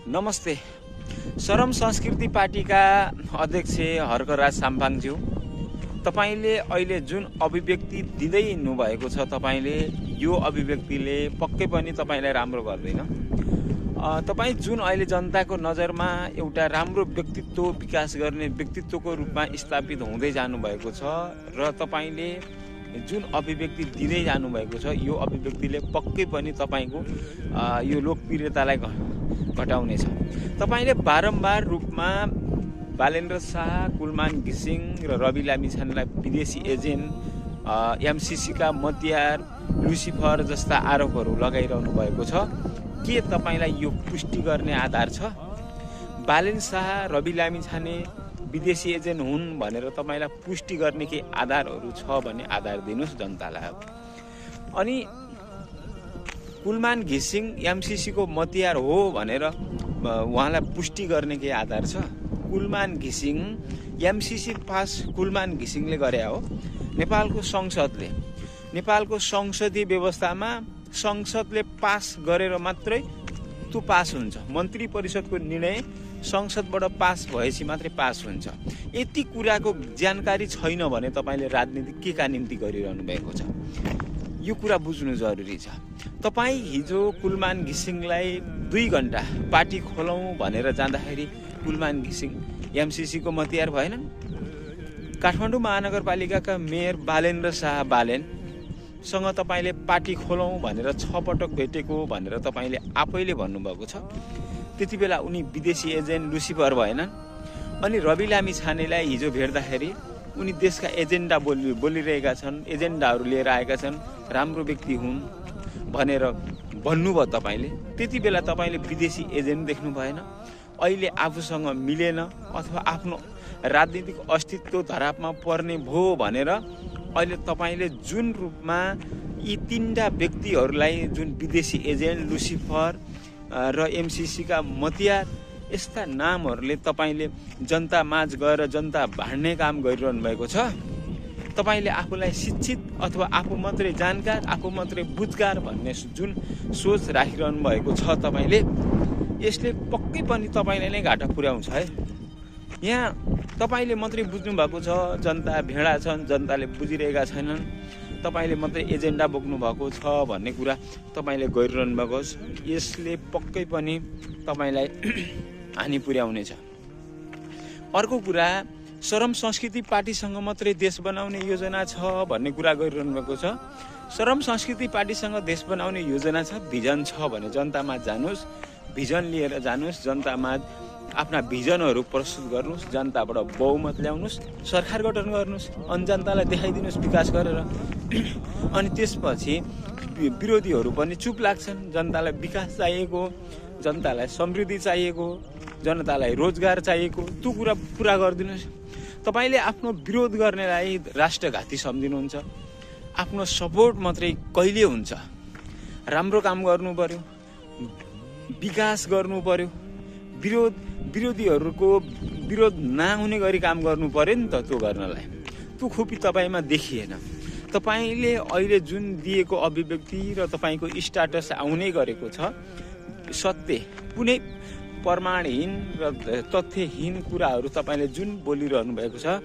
नमस्ते। सरम संस्कृति पार्टीका अध्यक्ष हर्कराज साम्पाङज्यू, तपाईले अहिले जुन अभिव्यक्ति दिँदै हुनुभएको छ, तपाईले यो अभिव्यक्तिले पक्कै पनि तपाईलाई राम्रो गर्दैन। तपाई जुन अहिले जनताको नजरमा एउटा राम्रो व्यक्तित्व विकास गर्ने व्यक्तित्वको रूपमा स्थापित हुँदै जानुभएको छ र तपाईले जुन अभिव्यक्ति दिँदै जानुभएको छ, यो अभिव्यक्तिले पक्कै पनि तपाईको यो लोकप्रियतालाई घटाउनेछ। तपाईले बारम्बार रूपमा बालेन्द्र शाह, कुलमान घिसिङ र रवि लामिछानेलाई विदेशी एजेन्ट, एमसीसीका मतियार, लुसिफर जस्ता आरोपहरू लगाइरहनु भएको छ। के तपाईलाई यो पुष्टि गर्ने आधार छ? बालेन्द्र शाह, रवि लामिछाने विदेशी एजेन्ट हुन् भनेर तपाईलाई पुष्टि गर्ने के आधारहरू छ भने आधार दिनुस् जनतालाई। अनि कुलमान घिसिङ एमसीसी को मतियार हो भनेर उहाँलाई पुष्टि गर्ने के आधार छ? कुलमान घिसिङ एमसीसी पास कुलमान घिसिङले गरे हो। नेपालको संसदीय व्यवस्थामा संसदले पास गरेर मात्रै त्यो पास हुन्छ। मन्त्री परिषदको निर्णय संसदबाट पास भएपछि मात्रै पास हुन्छ। यति कुराको जानकारी छैन भने तपाईले राजनीति के का निम्ति गरिरहनु भएको छ, यो कुरा बुझ्नु जरुरी छ। तपाई हिजो कुलमान घिसिङलाई 2 घण्टा पार्टी खोलौं भनेर जाँदाखेरि कुलमान घिसिङ एमसीसी को मतियार भएनन्। काठमाडौँ महानगरपालिकाका मेयर बालेन्द्र शाह सँग तपाईले पार्टी खोलौं भनेर 6 पटक भेटेको भनेर तपाईले आफैले भन्नुभएको छ। त्यति बेला उनी विदेशी एजेन्ट लुसिफर भएनन्। अनि रवि लामिछानेलाई हिजो भेट्दाखेरि उनी देशका एजेन्डा बोलिरहेका छन्, एजेन्डाहरू लिएर आएका छन्, राम्रो व्यक्ति हुन् भनेर भन्नुभयो तपाईले। त्यति बेला तपाईले विदेशी एजेन्ट देख्नु भएन। अहिले आफूसँग मिलेन अथवा आफ्नो राजनीतिक अस्तित्व धरापमा पर्ने भो भनेर अहिले तपाईले जुन रूपमा यी 3टा व्यक्तिहरूलाई, जुन विदेशी एजेन्ट, लुसिफर र एमसीसी का मतियार, यस्ता नामहरूले तपाईले जनता माझ गएर जनता भाड्ने काम गरिरहनु भएको छ। तपाईले आफूलाई शिक्षित अथवा आफू मात्रै जानकार, आफू मात्रै बुझकार भन्ने जुन सोच राखिरहनु भएको छ तपाईले, यसले पक्कै पनि तपाईलाई नै घाटा पुर्याउँछ है। यहाँ तपाईले मात्रै बुझ्नु भएको छ, जनता भेडा छन्, जनताले बुझिरहेका छैनन्, तपाईले मात्रै एजेन्डा बोक्नु भएको छ भन्ने कुरा तपाईले गरिरहनु भएको छ। यसले पक्कै पनि तपाईलाई हानि पुर्याउनेछ। अर्को कुरा, सरम संस्कृति पार्टीसँग मात्रै देश बनाउने योजना छ भन्ने कुरा गरिरहनु भएको छ। सरम संस्कृति पार्टीसँग देश बनाउने योजना छ, भिजन छ भने जनतामा जानुस्, भिजन लिएर जानुस्, जनतामा आफ्ना भिजनहरू प्रस्तुत गर्नुस्, जनताबाट बहुमत ल्याउनुस्, सरकार गठन गर्नुस्, अनि जनतालाई देखाइदिनुस् विकास गरेर। अनि त्यसपछि विरोधीहरू पनि चुप लाग्छन्। जनतालाई विकास चाहिएको, जनतालाई समृद्धि चाहिएको, जनतालाई रोजगार चाहिएको, त्यो कुरा पुरा गरिदिनुस्। तपाईले आफ्नो विरोध गर्नेलाई राष्ट्रघाती सम्झिनुहुन्छ। आफ्नो सपोर्ट मात्रै कहिले हुन्छ? राम्रो काम गर्नु पर्यो, विकास गर्नु पर्यो, विरोधीहरूको विरोध नहुने गरी काम गर्नु पर्यो नि त। त्यो गर्नलाई त्यो खुबी तपाईमा देखिएन। तपाईले अहिले जुन दिएको अभिव्यक्ति र तपाईको स्ट्याटस आउने गरेको छ, सत्य कुनै प्रमाणहीन र तथ्यहीन कुराहरू तपाईले जुन बोलिरहनु भएको छ,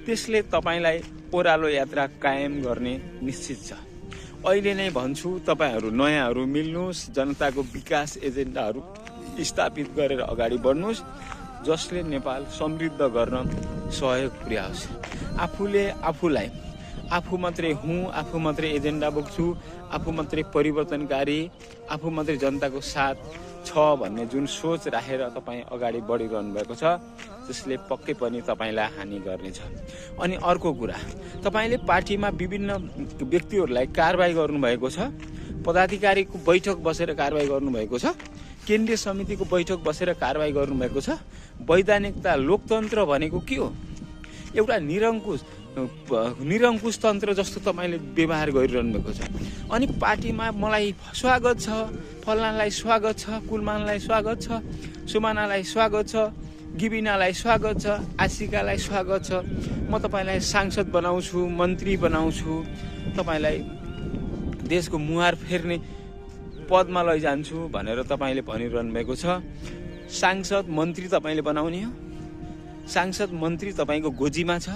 त्यसले तपाईलाई ओह्रालो यात्रा कायम गर्ने निश्चित छ। अहिले नै भन्छु, तपाईहरू नयाँहरू मिल्नुस्, जनताको विकास एजेन्डाहरू स्थापित गरेर अगाडि बढ्नुस्, जसले नेपाल समृद्ध गर्न सहयोग पुर्याओस्। आफूले आफूलाई आफू मात्रै हुँ, आफू मात्रै एजेन्डा बोक्छु, आफू मात्रै परिवर्तनकारी, आफू मात्रै जनताको साथ छ भन्ने जुन सोच राखेर तपाईँ अगाडि बढिरहनु भएको छ, त्यसले पक्कै पनि तपाईलाई हानि गर्नेछ। अनि अर्को कुरा, तपाईले पार्टीमा विभिन्न व्यक्तिहरूलाई कारबाही गर्नुभएको छ। पदाधिकारीको बैठक बसेर कारबाही गर्नुभएको छ। केन्द्रीय समितिको बैठक बसेर कारबाही गर्नुभएको छ। वैधानिकता, लोकतन्त्र भनेको के हो? एउटा निरङ्कुश तन्त्र जस्तो तपाईले व्यवहार गरिरहनु भएको छ। अनि पार्टीमा मलाई स्वागत छ, फलानालाई स्वागत छ, कुलमानलाई स्वागत छ, सुमानालाई स्वागत छ, गिबिनालाई स्वागत छ, आशिकालाई स्वागत छ, म तपाईलाई सांसद बनाउँछु, मन्त्री बनाउँछु, तपाईलाई देशको मुहार फेर्ने पदमा लैजान्छु भनेर तपाईले भनिरहनु भएको छ। सांसद मन्त्री तपाईँले बनाउने हो, सांसद मन्त्री तपाईँको गोजीमा छ।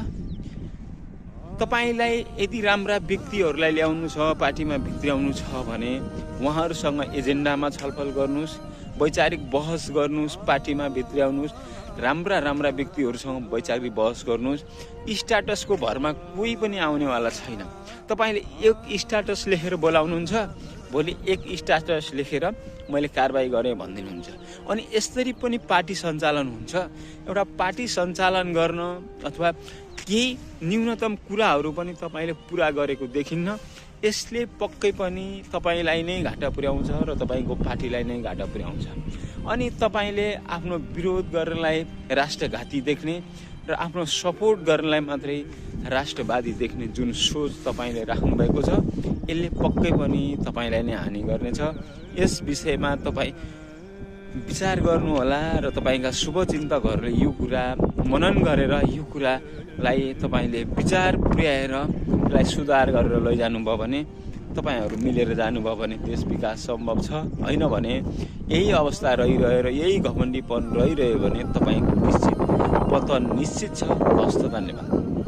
तपाईँलाई यदि राम्रा व्यक्तिहरूलाई ल्याउनु छ, पार्टीमा भित्र्याउनु छ भने उहाँहरूसँग एजेन्डामा छलफल गर्नुहोस्, वैचारिक बहस गर्नुहोस्, पार्टीमा भित्र्याउनुहोस्, राम्रा राम्रा व्यक्तिहरूसँग वैचारिक बहस गर्नुहोस्। स्ट्याटसको भरमा कोही पनि आउनेवाला छैन। तपाईँले एक स्ट्याटस लेखेर बोलाउनुहुन्छ, भोलि एक स्ट्याटस लेखेर मैले कारबाही गरेँ भनिदिनुहुन्छ। अनि यसरी पनि पार्टी सञ्चालन हुन्छ। एउटा पार्टी सञ्चालन गर्न अथवा केही न्यूनतम कुराहरू पनि तपाईँले पुरा गरेको देखिन्न। यसले पक्कै पनि तपाईँलाई नै घाटा पुर्याउँछ र तपाईँको पार्टीलाई नै घाटा पुर्याउँछ। अनि तपाईँले आफ्नो विरोध गर्नलाई राष्ट्रघाती देख्ने र आफ्नो सपोर्ट गर्नलाई मात्रै राष्ट्रवादी देख्ने जुन सोच तपाईँले राख्नुभएको छ, यसले पक्कै पनि तपाईँलाई नै हानि गर्नेछ। यस विषयमा तपाईँ विचार गर्नुहोला र तपाईँका शुभचिन्तकहरूले यो कुरा मनन गरेर यो कुरालाई तपाईँले विचार पुर्याएर यसलाई सुधार गरेर लैजानुभयो भने, तपाईँहरू मिलेर जानुभयो भने देश विकास सम्भव छ। होइन भने यही अवस्था रहिरह्यो र यही घमण्डीपन रहिरह्यो भने तपाईँको निश्चित पतन निश्चित छ। हस्त, धन्यवाद।